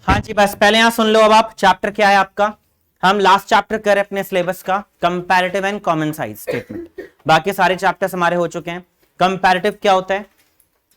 हाँ जी, बस पहले यहां सुन लो। अब आप चैप्टर क्या है आपका, हम लास्ट चैप्टर कर रहे हैं अपने सिलेबस का, comparative and common size statement. बाकी सारे चैप्टर्स हमारे हो चुके हैं। कंपैरेटिव क्या होता है,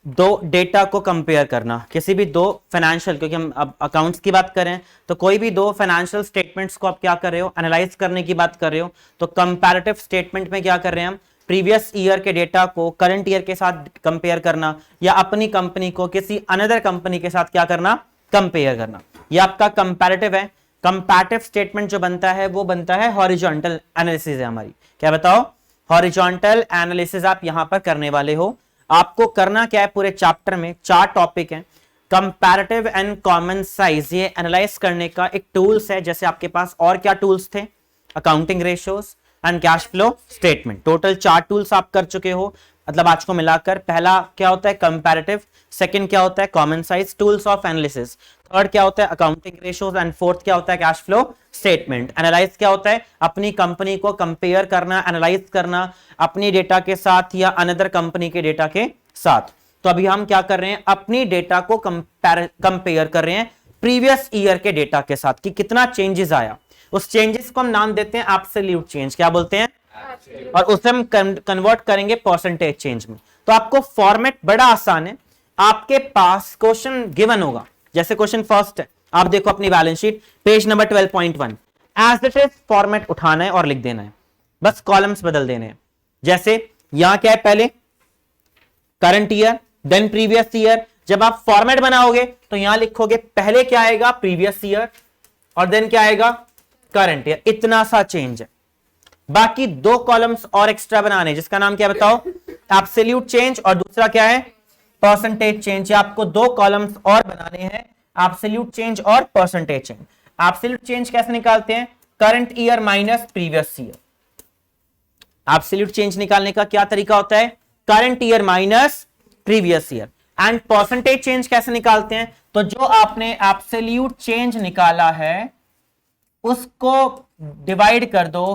दो डेटा को कंपेयर करना, किसी भी दो फाइनेंशियल, क्योंकि हम अब अकाउंट्स की बात करें तो कोई भी दो फाइनेंशियल स्टेटमेंट्स को आप क्या कर रहे हो, एनालाइज करने की बात कर रहे हो। तो कंपैरेटिव स्टेटमेंट में क्या कर रहे हैं हम, प्रीवियस ईयर के डेटा को करंट ईयर के साथ कंपेयर करना, या अपनी कंपनी को किसी अनदर कंपनी के साथ क्या करना, कंपेयर करना। यह आपका कंपैरेटिव है। कंपैरेटिव स्टेटमेंट जो बनता है वो बनता है हॉरिजॉन्टल एनालिसिस है हमारी। क्या बताओ, हॉरिजॉन्टल एनालिसिस आप यहां पर करने वाले हो। आपको करना क्या है, पूरे चैप्टर में 4 टॉपिक हैं। कंपैरेटिव एंड कॉमन साइज ये एनालाइज करने का एक टूल्स है, जैसे आपके पास और क्या टूल्स थे, accounting ratios and cash flow statement. Total 4 tools आप कर चुके हो, मतलब आज को मिलाकर। पहला क्या होता है, कंपैरेटिव। सेकंड क्या होता है, common size tools of analysis. Third क्या होता है, अकाउंटिंग रेशियोज। एंड फोर्थ क्या होता है, कैश फ्लो स्टेटमेंट। एनालाइज क्या होता है, अपनी कंपनी को कंपेयर करना, एनालाइज करना अपनी डेटा के साथ या अनदर कंपनी के डेटा के साथ। तो अभी हम क्या कर रहे हैं, अपनी डेटा को कंपेयर कर रहे हैं प्रीवियस ईयर के डेटा के साथ कि कितना चेंजेस आया। उस चेंजेस को हम नाम देते हैं एब्सोल्यूट चेंज। क्या बोलते हैं, और उसे हम कन्वर्ट करेंगे परसेंटेज चेंज में। तो आपको फॉर्मेट बड़ा आसान है। आपके पास क्वेश्चन गिवन होगा, जैसे क्वेश्चन फर्स्ट है, आप देखो अपनी balance sheet page number 12.1, as it is format उठाना है और लिख देना है, बस कॉलम्स बदल देने हैं। जैसे यहां क्या है, पहले current year then previous year. जब आप फॉर्मेट बनाओगे तो यहां लिखोगे पहले क्या आएगा, प्रीवियस ईयर, और देन क्या आएगा, करंट ईयर। इतना सा चेंज है। बाकी 2 कॉलम्स और एक्स्ट्रा बनाने, जिसका नाम क्या बताओ, एब्सोल्यूट चेंज, और दूसरा क्या है, परसेंटेज चेंज। आपको 2 कॉलम्स और बनाने हैं, एब्सोल्यूट चेंज और परसेंटेज चेंज। एब्सोल्यूट चेंज कैसे निकालते हैं, current year minus previous year. Absolute change निकालने का क्या तरीका होता है, current year minus previous year. And percentage change कैसे निकालते हैं, तो जो आपने एब्सोल्यूट चेंज निकाला है उसको डिवाइड कर दो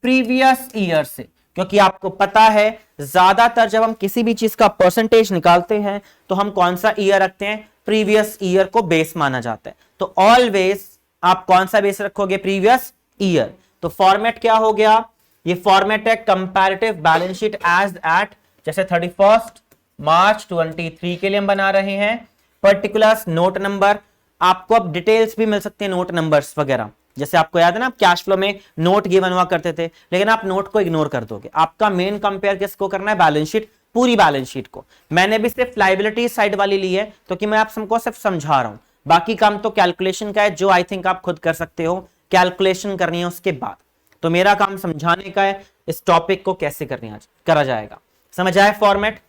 प्रीवियस ईयर से, क्योंकि आपको पता है ज्यादातर जब हम किसी भी चीज का परसेंटेज निकालते हैं तो हम कौन सा ईयर रखते हैं, प्रीवियस ईयर को बेस माना जाता है। तो ऑलवेज आप कौन सा बेस रखोगे, प्रीवियस ईयर। तो फॉर्मेट क्या हो गया, ये फॉर्मेट है comparative balance sheet as at, जैसे 31 मार्च 23 के लिए हम बना रहे हैं। पर्टिकुलर्स, नोट नंबर, आपको अब डिटेल्स भी मिल सकते हैं, नोट नंबर्स वगैरह। जैसे आपको याद है ना, आप कैश फ्लो में नोट गिवन हुआ करते थे, लेकिन आप नोट को इग्नोर कर दोगे। आपका मेन कंपेयर किसको करना है, बैलेंस शीट, पूरी बैलेंस शीट को। मैंने भी सिर्फ लायबिलिटी साइड वाली ली है क्योंकि मैं आप सबको सिर्फ समझा रहा हूं। बाकी काम तो कैलकुलेशन का है, जो आई थिंक आप खुद कर सकते हो। कैलकुलेशन करनी है उसके बाद, तो मेरा काम समझाने का है इस टॉपिक को कैसे करा जाएगा। समझ आए फॉर्मेट।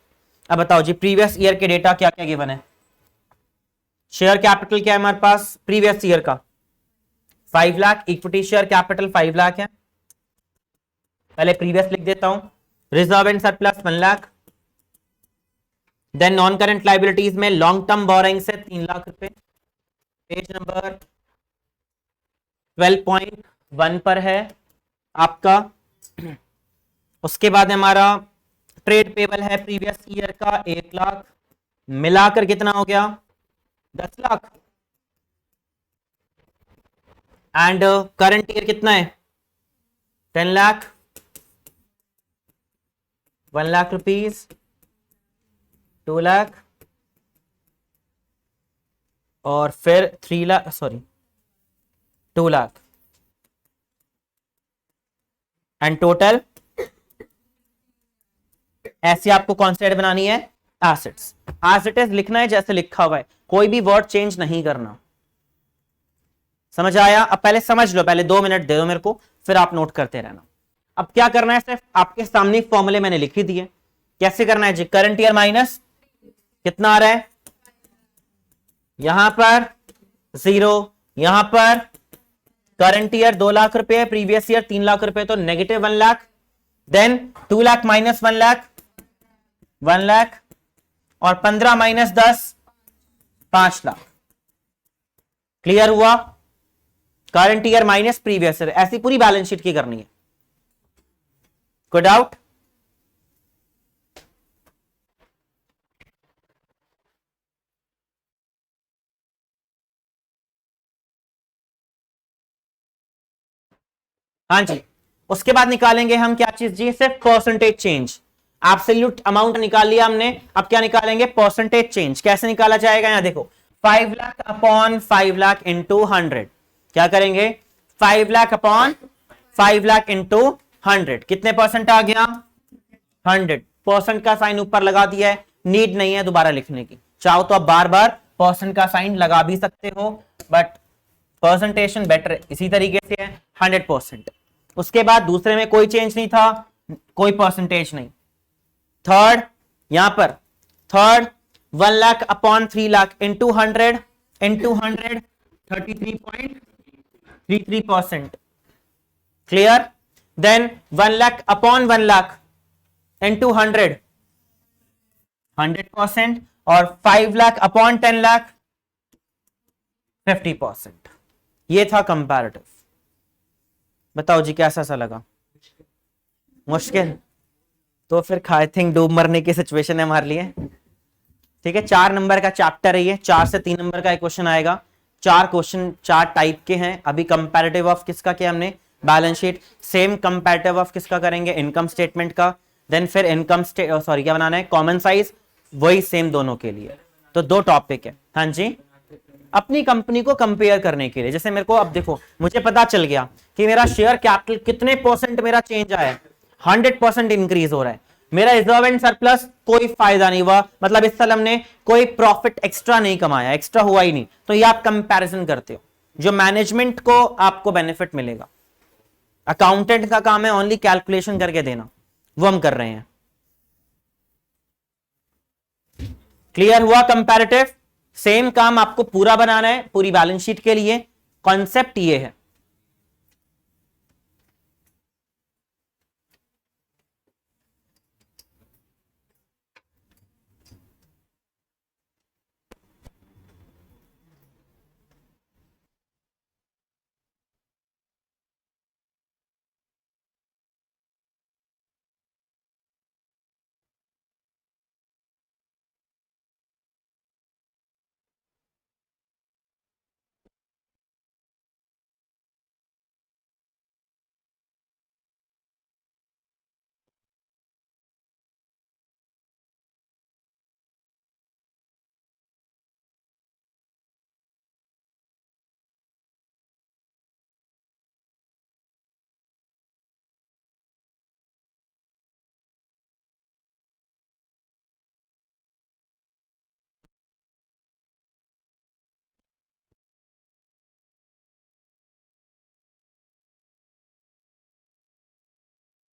अब बताओ जी, प्रीवियस ईयर के डेटा क्या क्या गिवन है। शेयर कैपिटल क्या है हमारे पास प्रीवियस ईयर का, 5 lakh. Equity share capital 5 lakh है, पहले प्रीवियस लिख देता हूं। Reserve and surplus 1 lakh. Then non current liabilities में लॉन्ग टर्म बोरोइंग से 3 लाख रुपए, पेज नंबर 12.1 पर है आपका। उसके बाद हमारा ट्रेड पेबल है प्रीवियस ईयर का 1 लाख, मिलाकर कितना हो गया, 10 लाख। एंड करंट ईयर कितना है, 10 लाख, 1 लाख रुपीज, 2 लाख, और फिर 3 lakh, sorry 2 lakh. And total ऐसी आपको कौन सी बनानी है, एसेट्स। एज इट इज लिखना है जैसे लिखा हुआ है, कोई भी वर्ड चेंज नहीं करना। समझ आया। अब पहले समझ लो, पहले 2 मिनट दे दो मेरे को, फिर आप नोट करते रहना। अब क्या करना है, सिर्फ आपके सामने फॉर्मूले मैंने लिख ही दिए। कैसे करना है जी, करंट ईयर माइनस कितना आ रहा है, यहां पर 0, यहां पर करंट ईयर 2 लाख रुपए, प्रीवियस ईयर 3 लाख रुपए, तो negative 1 lakh. Then 2 lakh minus 1 lakh, 1 lakh, और 15 माइनस 10, 5 लाख। क्लियर हुआ, current year minus previous year, ऐसी पूरी बैलेंस शीट की करनी है। कोई डाउट। हाँ जी, उसके बाद निकालेंगे हम क्या चीज जी, सिर्फ परसेंटेज चेंज। एब्सोल्यूट अमाउंट निकाल लिया हमने, अब क्या निकालेंगे, परसेंटेज चेंज। कैसे निकाला जाएगा, यहां देखो 5 लाख अपॉन 5 लाख इंटू 100। क्या करेंगे, 5 लाख अपॉन 5 लाख इंटू 100, कितने परसेंट आ गया, 100%। का साइन ऊपर लगा दिया है, नीड नहीं है दोबारा लिखने की। चाहो तो आप बार बार परसेंट का साइन लगा भी सकते हो, बट परसेंटेशन बेटर इसी तरीके से है 100%। उसके बाद दूसरे में कोई चेंज नहीं था, कोई परसेंटेज नहीं। थर्ड, यहां पर third 1 lakh upon 3 lakh into 100 33.33%। Clear. Then 1 lakh upon 1 lakh into 100% और 5 लाख अपॉन 10 लाख 50%। ये था कंपैरेटिव। बताओ जी कैसा सा लगा, मुश्किल? तो फिर आई थिंक डूब मरने की सिचुएशन है हमारे लिए। ठीक है, 4 नंबर का चैप्टर है ये, 4 से 3 नंबर का एक क्वेश्चन आएगा। 4 क्वेश्चन 4 टाइप के हैं। अभी कंपैरेटिव ऑफ किसका किया हमने, balance sheet. Same comparative of किसका करेंगे, इनकम स्टेटमेंट का। देन फिर इनकम सॉरी क्या बनाना है, कॉमन साइज, वही सेम दोनों के लिए। तो 2 टॉपिक है। हाँ जी, अपनी कंपनी को कंपेयर करने के लिए। जैसे मेरे को अब देखो, मुझे पता चल गया कि मेरा शेयर कैपिटल कितने परसेंट मेरा चेंज आया है, 100% इंक्रीज हो रहा है। मेरा रिजर्व एंड सरप्लस कोई फायदा नहीं हुआ, मतलब इस साल हमने कोई प्रॉफिट एक्स्ट्रा नहीं कमाया, एक्स्ट्रा हुआ ही नहीं। तो ये आप कंपैरिजन करते हो, जो मैनेजमेंट को आपको बेनिफिट मिलेगा। अकाउंटेंट का काम है ओनली कैलकुलेशन करके देना, वो हम कर रहे हैं। क्लियर हुआ कंपैरेटिव? सेम काम आपको पूरा बनाना है, पूरी बैलेंस शीट के लिए। कॉन्सेप्ट ये है।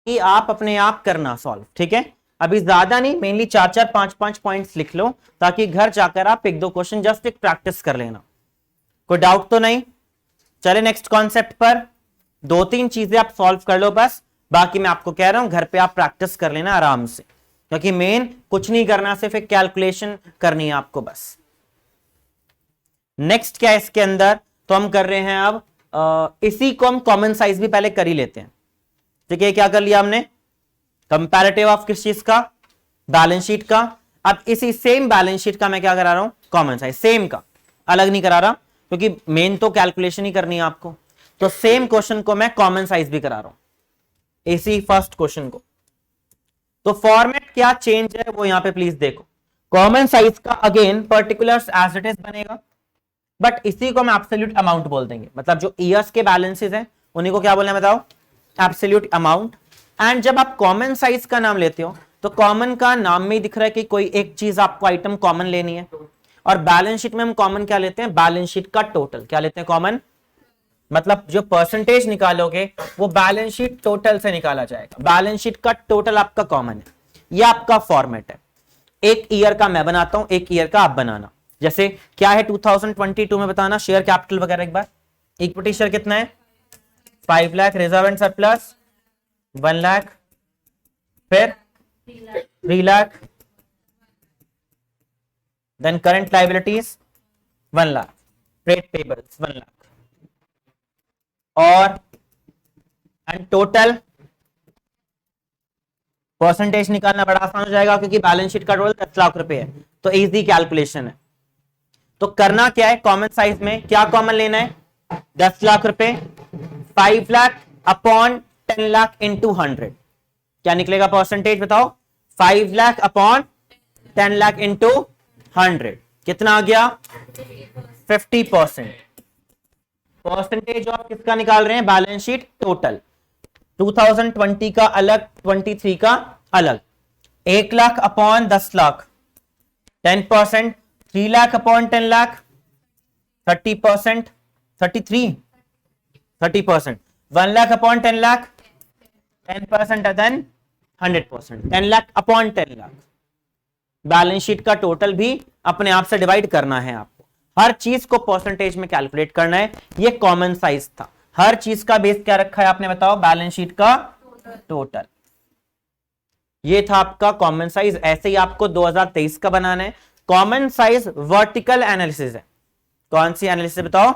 कि आप अपने आप करना सॉल्व, ठीक है। अभी ज्यादा नहीं, मेनली 4-4 5-5 पॉइंट्स लिख लो, ताकि घर जाकर आप 1-2 क्वेश्चन जस्ट एक प्रैक्टिस कर लेना। कोई डाउट तो नहीं? चले नेक्स्ट कॉन्सेप्ट पर। 2-3 चीजें आप सॉल्व कर लो बस, बाकी मैं आपको कह रहा हूं घर पे आप प्रैक्टिस कर लेना आराम से, क्योंकि मेन कुछ नहीं करना, सिर्फ एक कैलकुलेशन करनी है आपको बस। नेक्स्ट क्या है इसके अंदर, तो हम कर रहे हैं अब इसी को हम कॉमन साइज भी पहले कर ही लेते हैं। ठीक है, क्या कर लिया हमने, कंपैरेटिव ऑफ किस चीज का, बैलेंस शीट का। अब इसी सेम बैलेंस शीट का मैं क्या करा रहा हूं, कॉमन साइज, सेम का, अलग नहीं करा रहा, क्योंकि मेन तो कैलकुलेशन ही करनी है आपको। तो सेम क्वेश्चन को मैं कॉमन साइज भी करा रहा हूं, इसी फर्स्ट क्वेश्चन को। तो फॉर्मेट क्या चेंज है वो यहां पे प्लीज देखो। कॉमन साइज का again particulars as it is बनेगा, बट इसी को हम एब्सोल्यूट अमाउंट बोल देंगे। मतलब जो ईयर्स के बैलेंसेस हैं उन्हीं को क्या बोलना है बताओ, एब्सोल्यूट अमाउंट। एंड जब आप कॉमन साइज का नाम लेते हो तो कॉमन का नाम में ही दिख रहा है कि कोई एक चीज आपको आइटम कॉमन लेनी है। और बैलेंस शीट में हम कॉमन क्या लेते हैं, बैलेंस शीट का टोटल क्या लेते हैं, कॉमन। मतलब जो परसेंटेज निकालोगे वो बैलेंस शीट टोटल से निकाला जाएगा, बैलेंस शीट का टोटल आपका कॉमन है। ये आपका फॉर्मेट है। एक ईयर का मैं बनाता हूं, एक ईयर का आप बनाना। जैसे क्या है 2022 में बताना, शेयर कैपिटल वगैरह एक बार। इक्विटी शेयर कितना है 5 lakh, reserve and surplus 1 lakh, फिर 3 lakh, then current liabilities 1 lakh, trade payables 1 lakh, और एंड टोटल परसेंटेज निकालना बड़ा आसान हो जाएगा, क्योंकि बैलेंस शीट का टोटल 10 लाख रुपए है, तो इजी कैलकुलेशन है। तो करना क्या है, कॉमन साइज में क्या कॉमन लेना है, 10 लाख रुपए, 5 लाख अपॉन 10 लाख इंटू 100, क्या निकलेगा परसेंटेज बताओ? 5 लाख अपॉन 10 लाख इंटू 100 कितना आ गया? 50%। परसेंटेज जो आप किसका निकाल रहे हैं? बैलेंस शीट टोटल, 2020 का अलग, 23 का अलग। 1 lakh upon 10 lakh 10%, 3 lakh upon 10 lakh 30%, 33 30%, 1 lakh upon 10 lakh 10% then 100%, 10 लाख अपॉन 10 लाख। बैलेंस शीट का टोटल भी अपने आप से डिवाइड करना है आपको, हर चीज को परसेंटेज में कैलकुलेट करना है। ये कॉमन साइज था, हर चीज का बेस क्या रखा है आपने बताओ? बैलेंस शीट का टोटल। ये था आपका कॉमन साइज। ऐसे ही आपको 2023 का बनाना है। कॉमन साइज वर्टिकल एनालिसिस है। कौन सी एनालिसिस बताओ?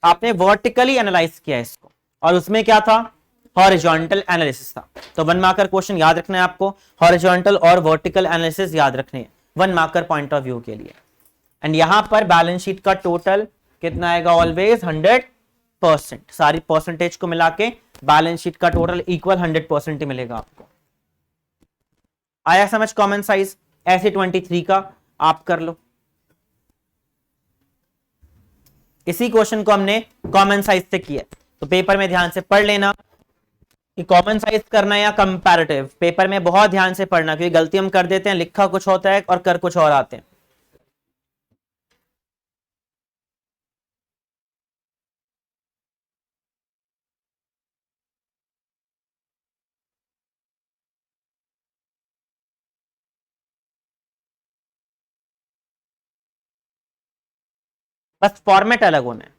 आपने वर्टिकली एनालाइज किया है इसको, और उसमें क्या था? हॉरिजॉन्टल एनालिसिस था। तो 1 मार्कर क्वेश्चन याद रखना है आपको, हॉरिजॉन्टल और वर्टिकल एनालिसिस याद रखने हैं 1 मार्कर पॉइंट ऑफ व्यू के लिए। एंड यहां पर बैलेंस शीट का टोटल कितना आएगा? ऑलवेज 100%। सारी परसेंटेज को मिला के बैलेंस शीट का टोटल इक्वल 100% ही मिलेगा आपको। आया समझ? कॉमन साइज ऐसे 23 का आप कर लो। इसी क्वेश्चन को हमने कॉमन साइज से किया, तो पेपर में ध्यान से पढ़ लेना कि कॉमन साइज करना या कंपैरेटिव। पेपर में बहुत ध्यान से पढ़ना, क्योंकि गलती हम कर देते हैं, लिखा कुछ होता है और कर कुछ और आते हैं। बस फॉर्मेट अलग होना है।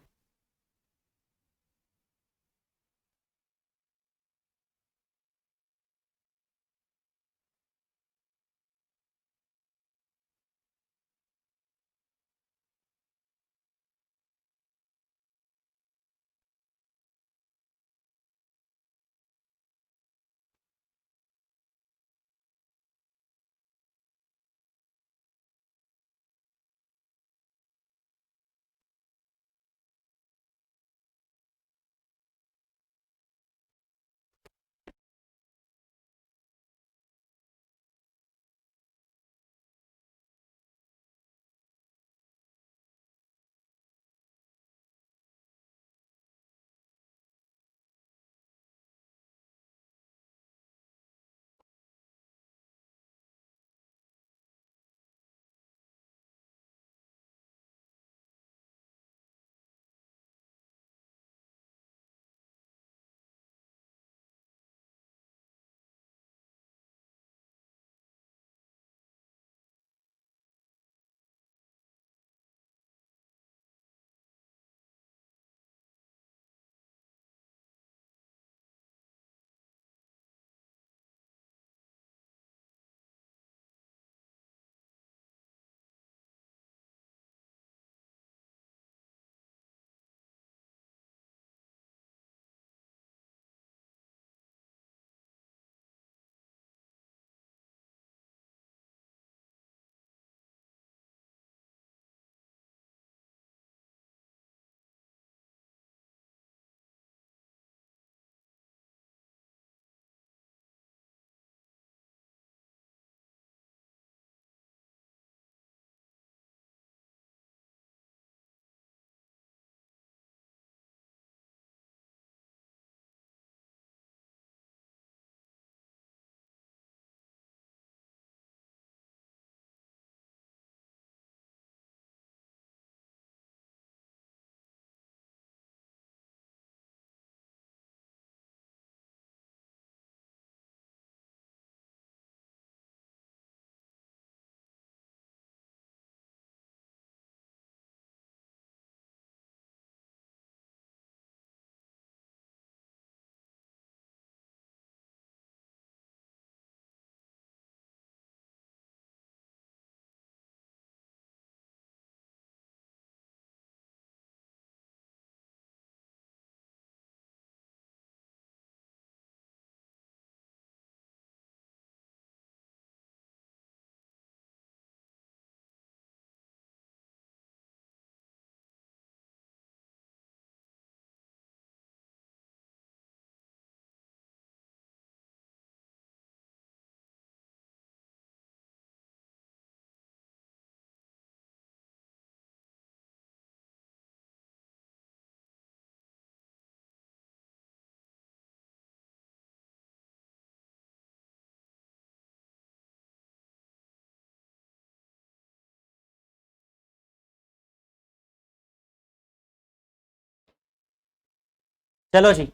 चलो जी,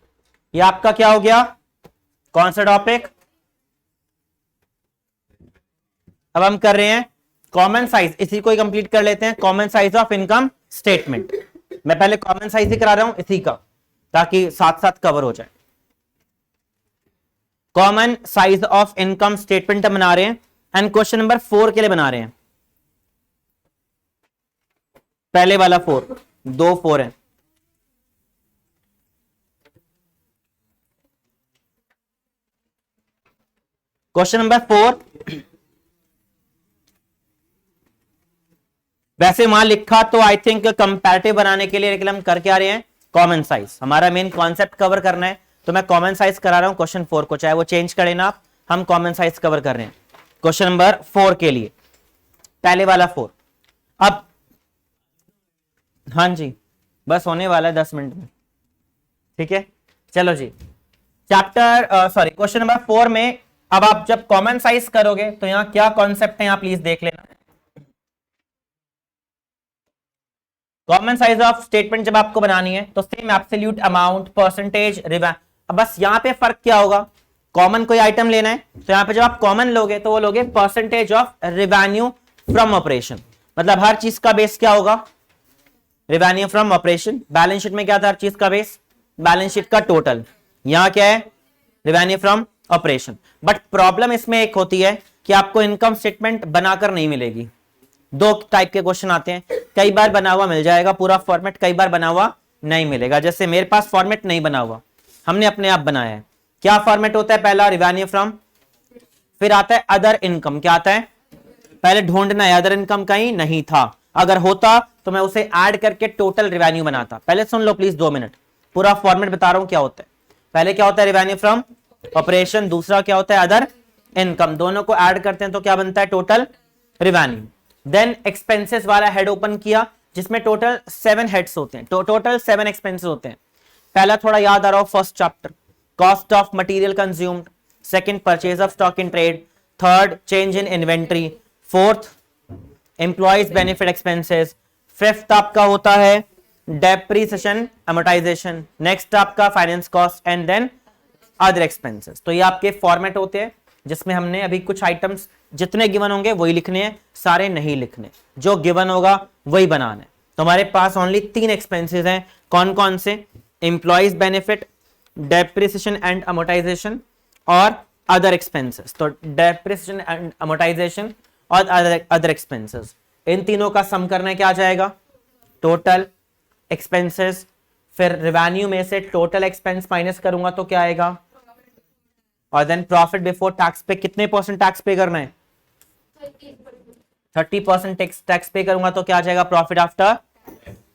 ये आपका क्या हो गया, कौन सा टॉपिक। अब हम कर रहे हैं कॉमन साइज, इसी को ही कंप्लीट कर लेते हैं, common size of income statement. मैं पहले कॉमन साइज ही करा रहा हूं इसी का, ताकि साथ साथ कवर हो जाए। Common size of income statement हम बना रहे हैं, एंड क्वेश्चन नंबर 4 के लिए बना रहे हैं। पहले वाला 4, 2 4 है। क्वेश्चन नंबर 4, वैसे वहां लिखा तो आई थिंक कंपैरेटिव बनाने के लिए, लेकिन हम कर क्या रहे हैं, कॉमन साइज। हमारा मेन कॉन्सेप्ट कवर करना है, तो मैं कॉमन साइज करा रहा हूं क्वेश्चन 4 को, चाहे वो चेंज करें ना आप, हम कॉमन साइज कवर कर रहे हैं क्वेश्चन नंबर 4 के लिए, पहले वाला 4। अब हाँ जी, बस होने वाला है 10 मिनट में, ठीक है। चलो जी, चैप्टर सॉरी क्वेश्चन नंबर 4 में अब आप जब कॉमन साइज करोगे तो यहां क्या कॉन्सेप्ट है, यहां प्लीज देख लेना। कॉमन साइज ऑफ स्टेटमेंट जब आपको बनानी है तो same absolute amount, percentage, Riva. अब बस यहां पे फर्क क्या होगा, कॉमन कोई आइटम लेना है तो यहां पे जब आप कॉमन लोगे तो वो लोगे percentage of revenue from operation. मतलब हर चीज का बेस क्या होगा, revenue from operation. Balance sheet में क्या था हर चीज का बेस, बैलेंस शीट का टोटल। यहां क्या है, revenue from operation. But problem इसमें एक होती है कि आपको इनकम स्टेटमेंट बनाकर नहीं मिलेगी। दो टाइप के क्वेश्चन आते हैं, कई बार बना हुआ मिल जाएगा पूरा फॉर्मेट, कई बार बना हुआ नहीं मिलेगा। जैसे मेरे पास फॉर्मेट नहीं बना हुआ, हमने अपने आप बनाया है। क्या फॉर्मेट होता है, पहला रेवेन्यू फ्रॉम, फिर आता है अदर इनकम। क्या आता है, पहले ढूंढना है, अदर इनकम कहीं नहीं था, अगर होता तो मैं उसे ऐड करके टोटल रेवेन्यू बनाता। पहले सुन लो प्लीज 2 मिनट, पूरा फॉर्मेट बता रहा हूं क्या होता है। पहले क्या होता है, रेवेन्यू फ्रॉम ऑपरेशन, दूसरा क्या होता है, अदर इनकम। दोनों को ऐड करते हैं तो क्या बनता है, टोटल रेवेन्यू। देन एक्सपेंसेस वाला हेड ओपन किया, जिसमें टोटल 7 हेड्स होते हैं, टोटल 7 एक्सपेंसेस होते हैं। पहला थोड़ा याद आ रहा हो, first chapter cost of material consumed, second purchase of stock in trade, third change in inventory, fourth employees benefit expenses, fifth आपका होता है डेप्रिसिएशन अमोर्टाइजेशन, नेक्स्ट आपका finance cost, and then other expenses. तो ये आपके फॉर्मेट होते हैं, जिसमें हमने अभी कुछ आइटम्स जितने गिवन होंगे वही लिखने हैं, सारे नहीं लिखने, जो गिवन होगा वही बनाना है। तो हमारे पास ओनली 3 एक्सपेंसेस हैं, कौन कौन से, employees benefit, depreciation and amortisation और अदर एक्सपेंसेस। तो डेप्रिसिएशन एंड अमोर्टाइजेशन और अदर एक्सपेंसेस, इन तीनों का सम करना क्या आ जाएगा, टोटल एक्सपेंसेस। फिर रेवेन्यू में से टोटल एक्सपेंस माइनस करूंगा तो क्या आएगा, और देन प्रॉफिट बिफोर टैक्स पे कितने परसेंट टैक्स पे करना है, 30% टैक्स पे करूंगा तो क्या आ जाएगा, प्रॉफिट आफ्टर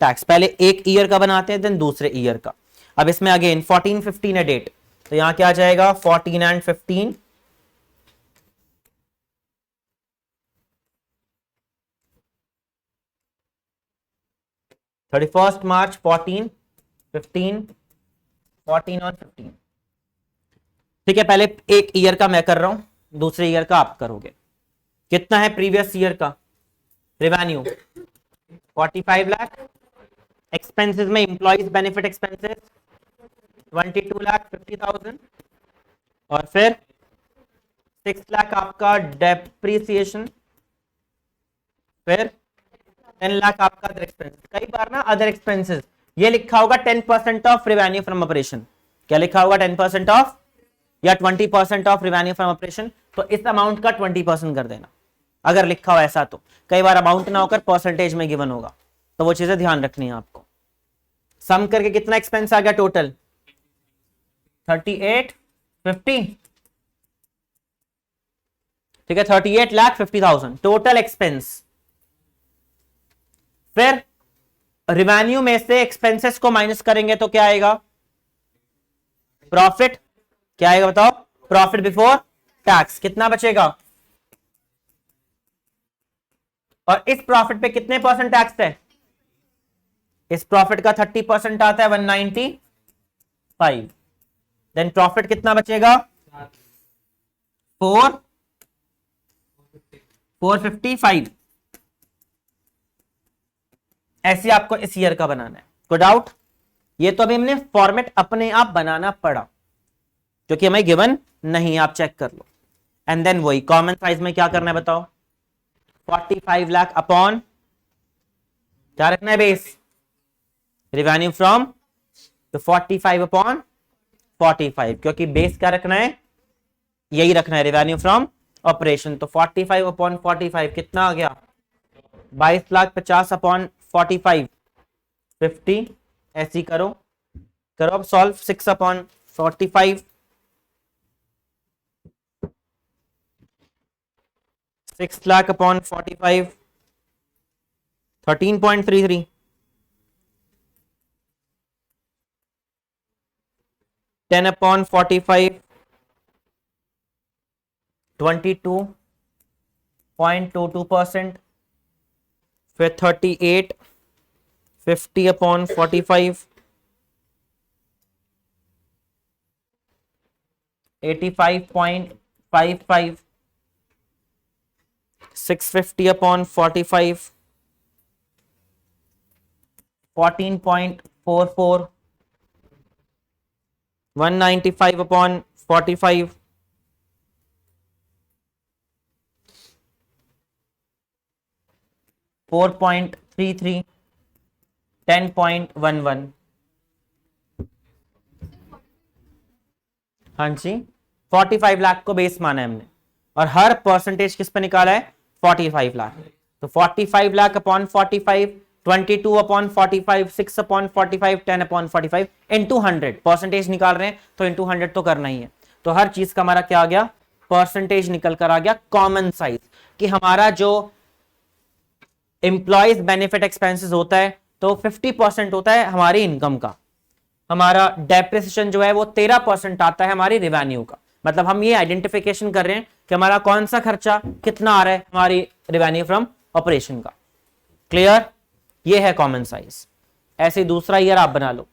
टैक्स। पहले एक ईयर का बनाते हैं, देन दूसरे ईयर का। अब इसमें अगेन 14 15 है डेट, तो यहां क्या आ जाएगा, 14 एंड 15, March 14 15 14 और 15। ठीक है, पहले एक ईयर का मैं कर रहा हूं, दूसरे ईयर का आप करोगे। कितना है प्रीवियस ईयर का रेवेन्यू, 45 लाख। एक्सपेंसेस में एम्प्लॉइज बेनिफिट एक्सपेंसेस 22,50,000, और फिर 6 लाख आपका डेप्रिसिएशन, फिर 10 लाख आपका अदर एक्सपेंसेस। कई बार ना अदर एक्सपेंसेस ये लिखा होगा 10% ऑफ रेवेन्यू फ्रॉम ऑपरेशन, क्या लिखा होगा 10% ऑफ या 20% ऑफ रेवेन्यू फ्रॉम ऑपरेशन, तो इस अमाउंट का 20% कर देना अगर लिखा हो ऐसा। तो कई बार अमाउंट ना होकर परसेंटेज में गिवन होगा, तो वो चीजें ध्यान रखनी है आपको। सम करके कितना एक्सपेंस आ गया टोटल, 3850, ठीक है, 38,50,000 टोटल एक्सपेंस। फिर रेवेन्यू में से एक्सपेंसेस को माइनस करेंगे तो क्या आएगा, प्रॉफिट। क्या आएगा बताओ, प्रॉफिट बिफोर टैक्स। कितना बचेगा, और इस प्रॉफिट पे कितने परसेंट टैक्स है, इस प्रॉफिट का 30% आता है 195। देन प्रॉफिट कितना बचेगा, 455। ऐसे आपको इस ईयर का बनाना है। कोई डाउट, ये तो अभी हमने फॉर्मेट अपने आप बनाना पड़ा, क्योंकि हमें गिवन नहीं, आप चेक कर लो। एंड देन वही कॉमन साइज में क्या करना है बताओ, 45 लाख अपॉन क्या रखना है बेस, रिवेन्यू फ्रॉम, तो 45 अपॉन 45, क्योंकि बेस क्या रखना है, यही रखना है, रेवेन्यू फ्रॉम ऑपरेशन। तो 45 अपॉन 45 कितना आ गया, 22,50,000 अपॉन 45, 50। ऐसी करो, करो अब solve, 6 upon 45, 6 lakh upon 45, 13.33, 10 upon 45, 22.22%, फिर 38, 50 अपॉन 45, 85.55, 650 अपॉन 45, 14.44, 195 अपॉन 45, 4.33, 10.11। हाँ जी, 45 लाख को बेस माना है हमने, और हर परसेंटेज किस पे निकाला है, 45 लाख। तो 45 lakh upon 45, 22 upon 45, 6 upon 45, 10 upon 45 into 100, percentage निकाल रहे हैं तो इंटू 100 तो करना ही है। तो हर चीज का हमारा क्या आ गया, परसेंटेज निकल कर आ गया कॉमन साइज, कि हमारा जो एम्प्लॉयज बेनिफिट एक्सपेंसेस होता है तो 50% होता है हमारी इनकम का, हमारा डेप्रिसिएशन जो है वो 13% आता है हमारी रिवेन्यू का। मतलब हम ये आइडेंटिफिकेशन कर रहे हैं कि हमारा कौन सा खर्चा कितना आ रहा है हमारी रिवेन्यू फ्रॉम ऑपरेशन का। क्लियर, ये है कॉमन साइज। ऐसे दूसरा ईयर आप बना लो।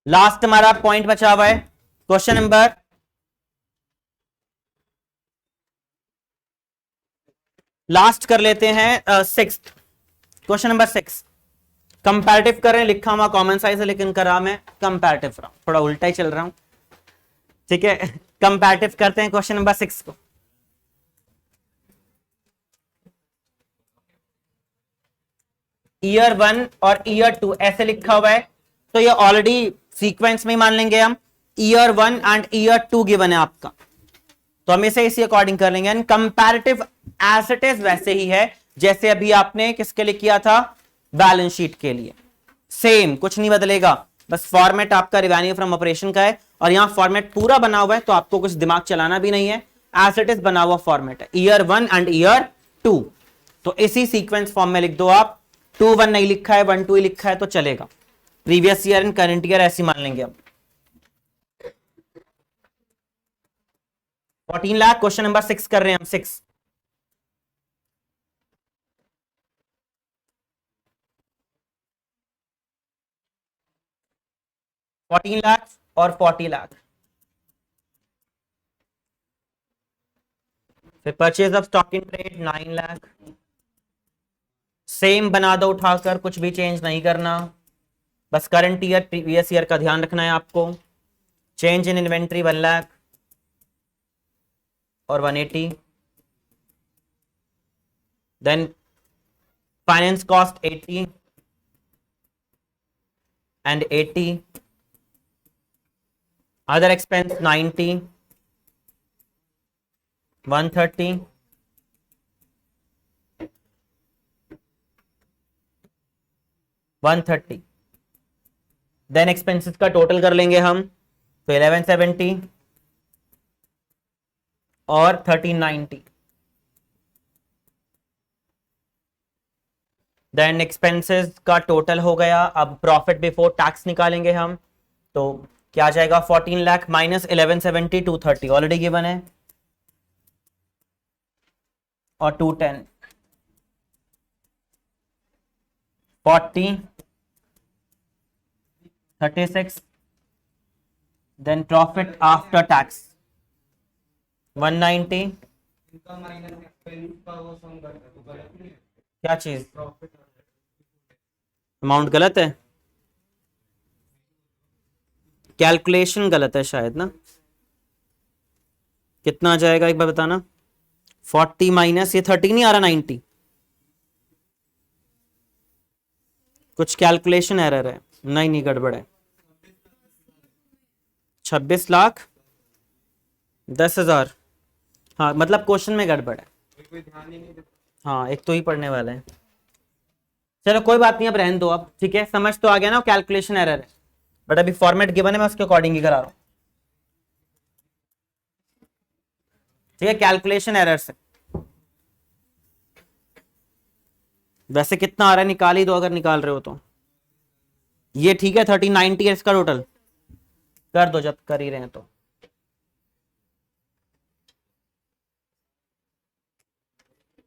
लास्ट हमारा पॉइंट बचा हुआ है, क्वेश्चन नंबर लास्ट कर लेते हैं, सिक्स, क्वेश्चन नंबर 6। कंपैरेटिव कर रहे हैं, लिखा हुआ कॉमन साइज है लेकिन करा मैं कंपैरेटिव रहा हूं, थोड़ा उल्टा ही चल रहा हूं, ठीक है। कंपैरेटिव करते हैं क्वेश्चन नंबर 6 को। ईयर 1 और ईयर 2 ऐसे लिखा हुआ है, तो ये ऑलरेडी सीक्वेंस में ही मान लेंगे हम। ईयर 1 एंड ईयर 2 गिवन है आपका, तो हम इसे इसी अकॉर्डिंग कर लेंगे। And comparative as it is वैसे ही है जैसे अभी आपने किसके लिए किया था, बैलेंस शीट के लिए, सेम, कुछ नहीं बदलेगा, बस फॉर्मेट आपका रिवेन्यू फ्रॉम ऑपरेशन का है, और यहां फॉर्मेट पूरा बना हुआ है तो आपको कुछ दिमाग चलाना भी नहीं है, एज इट इज बना हुआ फॉर्मेट है, ईयर 1 एंड ईयर 2। तो इसी सीक्वेंस फॉर्म में लिख दो आप, 2-1 नहीं लिखा है, 1-2 ही लिखा है तो चलेगा। Previous year and current year ऐसे मान लेंगे हम। 14 लाख, क्वेश्चन नंबर 6 कर रहे हैं हम, 6। $14 और 40 लाख। फिर purchase of stock in trade 9 lakh. Same बना दो उठाकर, कुछ भी चेंज नहीं करना, बस करंट ईयर प्रीवियस ईयर का ध्यान रखना है आपको। चेंज इन इन्वेंट्री 1 लाख और 180। Then finance cost 80 and 80। Other expense 90, 130, 130। Then expenses का टोटल कर लेंगे हम, तो 1170 और 1390। देन एक्सपेंसेस का टोटल हो गया। अब प्रॉफिट बिफोर टैक्स निकालेंगे हम, तो क्या आ जाएगा, 14 लाख माइनस 1170, 230 ऑलरेडी गिवन है, और 210, 40, 36। Then profit after tax 190। क्या चीज, अमाउंट गलत है, कैलकुलेशन गलत है शायद ना। कितना आ जाएगा एक बार बताना, 40 माइनस ये 30 नहीं आ रहा, 90, कुछ कैलकुलेशन एरर है, नहीं गड़बड़ है। 26 लाख 10,000, हाँ मतलब क्वेश्चन में गड़बड़ है, हाँ एक तो ही पढ़ने वाला है। चलो कोई बात नहीं, अब रहने दो अब, ठीक है, समझ तो आ गया ना, कैलकुलेशन एरर है, बट अभी फॉर्मेट गिवन है, मैं उसके अकॉर्डिंग ही करा रहा हूं, ठीक है, कैलकुलेशन एरर से। वैसे कितना आ रहा है निकाल ही दो अगर निकाल रहे हो तो, ये ठीक है 1390 है इसका टोटल, कर दो जब कर ही रहे हैं तो।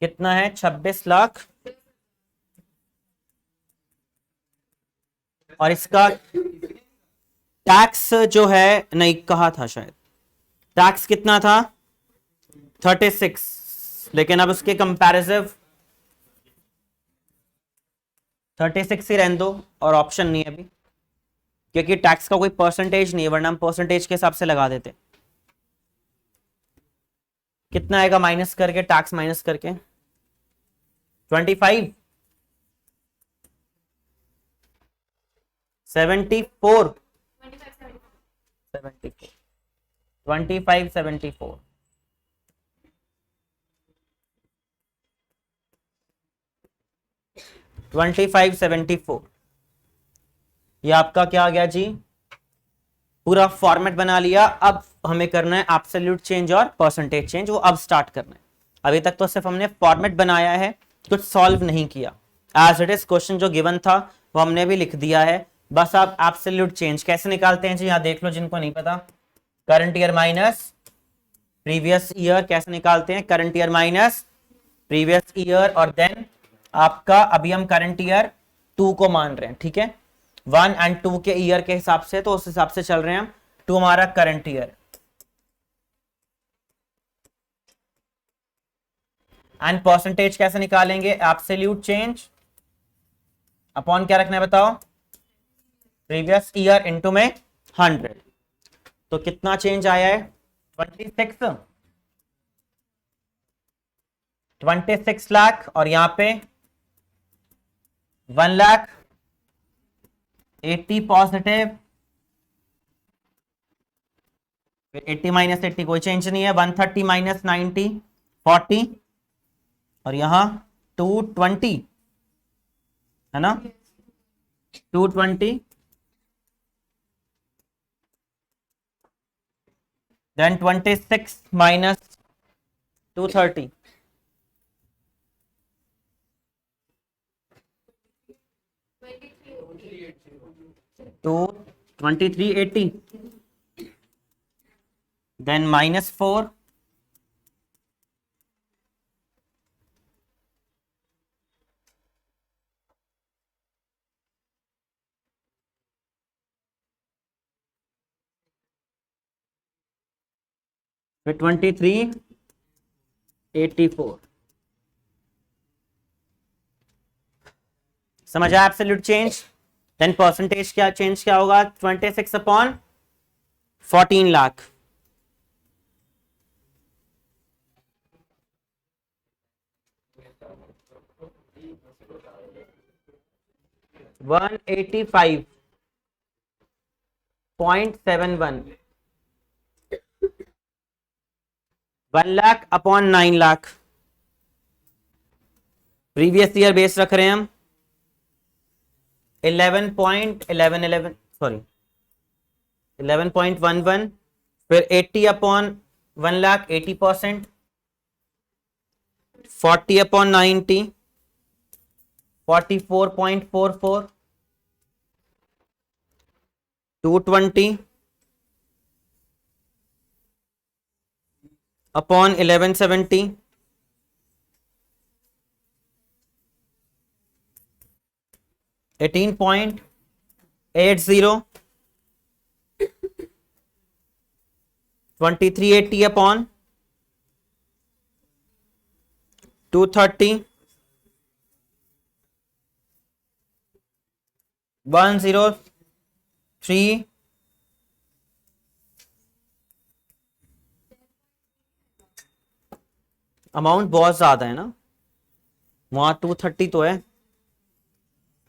कितना है, 26 लाख, और इसका टैक्स जो है, नहीं कहा था शायद, टैक्स कितना था 36, लेकिन अब उसके कंपैरिजिव 36 ही रहने दो, और ऑप्शन नहीं है अभी, क्योंकि टैक्स का कोई परसेंटेज नहीं है, वरना हम परसेंटेज के हिसाब से लगा देते। कितना आएगा माइनस करके, टैक्स माइनस करके, 25, 74, 74, 25, 74, 25, 74। ये आपका क्या आ गया जी, पूरा फॉर्मेट बना लिया। अब हमें करना है एब्सोल्यूट चेंज और परसेंटेज चेंज, वो अब स्टार्ट करना है। अभी तक तो सिर्फ हमने फॉर्मेट बनाया है, कुछ सॉल्व नहीं किया, एज इट इज क्वेश्चन जो गिवन था वो हमने भी लिख दिया है। बस आप एब्सोल्यूट चेंज कैसे निकालते हैं जी, यहाँ देख लो जिनको नहीं पता, current year minus previous year कैसे निकालते हैं, current year minus previous year, और देन आपका अभी हम करंट ईयर 2 को मान रहे हैं, ठीक है। 1 एंड 2 के ईयर के हिसाब से, तो उस हिसाब से चल रहे हैं हम। 2 हमारा करंट ईयर, एंड परसेंटेज कैसे निकालेंगे? एब्सोल्यूट चेंज अपॉन क्या रखना है बताओ? प्रीवियस ईयर इनटू में 100। तो कितना चेंज आया है? 26 लाख, और यहां पे 1 लाख 80 पॉजिटिव, फिर 80 माइनस 80 कोई चेंज नहीं है, 130 माइनस 90 40, और यहां 220 है ना, 220, देन 26 माइनस 230, तो 2380, देन माइनस 4, फिर 2384। समझ आया एब्सोल्यूट चेंज? देन परसेंटेज क्या चेंज क्या होगा? 26 upon 14 lakh, $185.71, 1 lakh upon 9 lakh. Previous year base रख रहे हैं हम 11.11 सॉरी 11.11, फिर 80 upon 1 lakh 80%, 40 upon 90 44.44, 220 upon 1170, 18.80, 2380 upon 230, 103, amount बहुत ज्यादा है ना, वहां 230 तो है,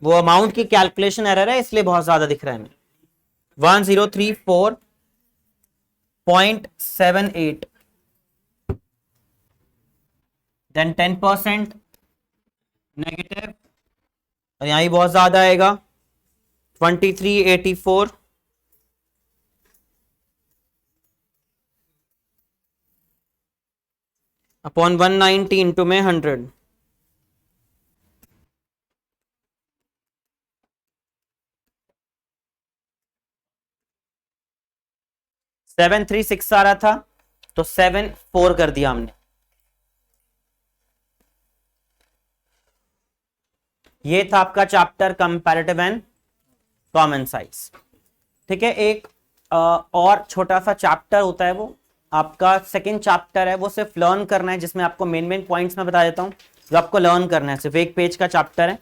वो अमाउंट की कैलकुलेशन एरर है इसलिए बहुत ज्यादा दिख रहा है हमें। 1034.78, देन 10% नेगेटिव, और यहां भी बहुत ज्यादा आएगा 2384, अपॉन 190 इंटू में 100, सेवन 3 6 आ रहा था तो 7 4 कर दिया हमने। ये था आपका chapter comparative and common size. ठीक है, एक और छोटा सा चैप्टर होता है, वो आपका सेकंड चैप्टर है, वो सिर्फ लर्न करना है, जिसमें आपको मेन पॉइंट्स में बता देता हूं जो आपको लर्न करना है। सिर्फ 1 पेज का चैप्टर है,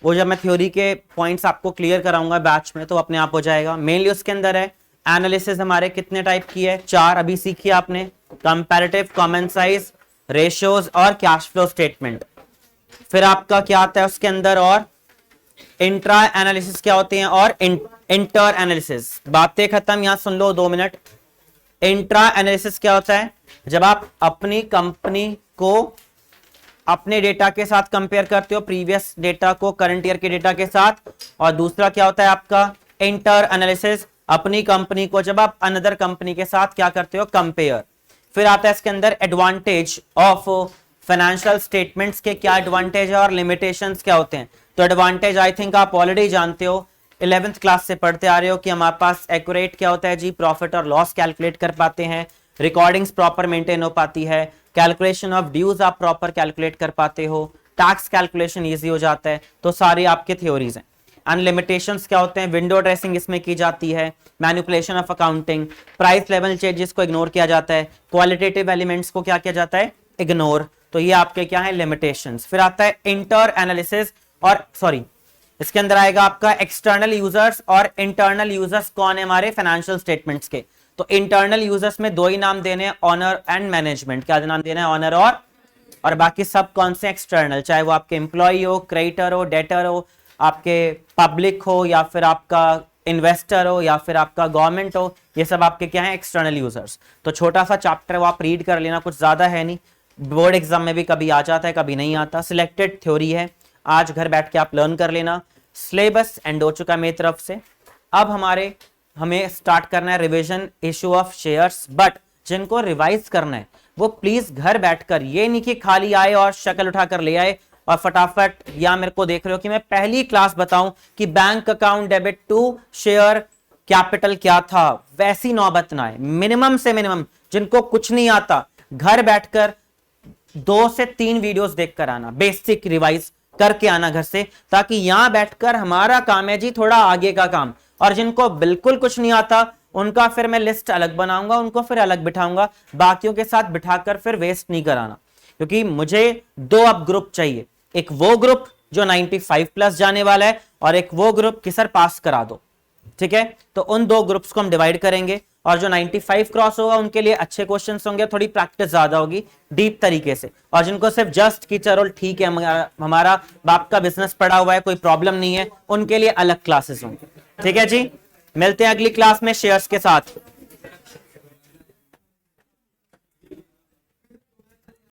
वो जब मैं थ्योरी के पॉइंट्स आपको क्लियर कराऊंगा बैच में तो अपने आप हो जाएगा। मेनली उसके अंदर है एनालिसिस हमारे कितने टाइप की है, 4 अभी सीखी आपने, कंपैरेटिव, कॉमन साइज, रेशियोज और कैश फ्लो स्टेटमेंट। फिर आपका क्या आता है उसके अंदर, और इंट्रा एनालिसिस क्या होते हैं, और इंटर एनालिसिस। बातें खत्म, यहां सुन लो 2 मिनट। इंट्रा एनालिसिस क्या होता है? जब आप अपनी कंपनी को अपने डेटा के साथ कंपेयर करते हो, प्रीवियस डेटा को करंट ईयर के डेटा के साथ। और दूसरा क्या होता है आपका इंटर एनालिसिस, अपनी कंपनी को जब आप अनदर कंपनी के साथ क्या करते हो, कंपेयर। फिर आता है इसके अंदर एडवांटेज ऑफ फाइनेंशियल स्टेटमेंट्स के, क्या एडवांटेज है और लिमिटेशंस क्या होते हैं। तो एडवांटेज आई थिंक आप ऑलरेडी जानते हो, 11th क्लास से पढ़ते आ रहे हो कि हमारे पास एक्यूरेट क्या होता है जी, प्रॉफिट और लॉस कैलकुलेट कर पाते हैं, रिकॉर्डिंग्स प्रॉपर मेंटेन हो पाती है, कैलकुलेशन ऑफ ड्यूज आप प्रॉपर कैलकुलेट कर पाते हो, टैक्स कैलकुलेशन इजी हो जाता है। तो सारी आपके थ्योरीज हैं। एंड लिमिटेशंस क्या होते हैं, विंडो ड्रेसिंग इसमें की जाती है, manipulation of accounting, price level changes को इग्नोर किया जाता है, क्वालिटेटिव एलिमेंट्स को क्या किया जाता है, इग्नोर। तो ये आपके क्या है, लिमिटेशंस। फिर आता है इंटर एनालिसिस, और सॉरी इसके अंदर आएगा आपका एक्सटर्नल यूजर्स और इंटरनल यूजर्स कौन है हमारे फाइनेंशियल स्टेटमेंट्स के। तो इंटरनल यूजर्स में दो ही नाम देने हैं, ऑनर एंड मैनेजमेंट। क्या नाम देना है, ऑनर और बाकी सब कौन से एक्सटर्नल, चाहे वो आपके एम्प्लॉय हो, क्रेडिटर हो, डेटर हो, आपके पब्लिक हो, या फिर आपका इन्वेस्टर हो, या फिर आपका गवर्नमेंट हो, ये सब आपके क्या है, एक्सटर्नल यूजर्स। तो छोटा सा चैप्टर वो आप रीड कर लेना, कुछ ज्यादा है नहीं, बोर्ड एग्जाम में भी कभी आ जाता है कभी नहीं आता। सिलेक्टेड थ्योरी है, आज घर बैठ के आप लर्न कर लेना। सिलेबस एंड हो चुका मेरी तरफ से। अब हमें स्टार्ट करना है revision issue of shares, but जिनको रिवाइज करना है वो प्लीज घर बैठकर, ये नहीं कि खाली आए और शक्ल उठाकर ले आए और फटाफट, या मेरे को देख रहे हो कि मैं पहली क्लास बताऊं कि bank account debit to share capital क्या था, वैसी नौबत ना आए। मिनिमम से मिनिमम जिनको कुछ नहीं आता, घर बैठकर 2 से 3 वीडियोस देखकर आना, बेसिक रिवाइज करके आना घर से, ताकि यहां बैठकर हमारा काम है जी थोड़ा आगे का काम। और जिनको बिल्कुल कुछ नहीं आता उनका फिर मैं लिस्ट अलग बनाऊंगा, उनको फिर अलग बिठाऊंगा, बाकियों के साथ बिठाकर फिर वेस्ट नहीं कराना। क्योंकि मुझे 2 अब ग्रुप चाहिए, एक वो ग्रुप जो 95 प्लस जाने वाला है और एक वो ग्रुप कि सर पास करा दो, ठीक है। तो उन 2 ग्रुप्स को हम डिवाइड करेंगे, और जो 95 क्रॉस होगा उनके लिए अच्छे क्वेश्चंस होंगे, थोड़ी प्रैक्टिस ज्यादा होगी डीप तरीके से। और जिनको सिर्फ जस्ट की चलो ठीक है हमारा बाप का बिजनेस पड़ा हुआ है, कोई प्रॉब्लम नहीं है, उनके लिए अलग क्लासेस होंगे, ठीक है जी। मिलते हैं अगली क्लास में शेयर्स के साथ।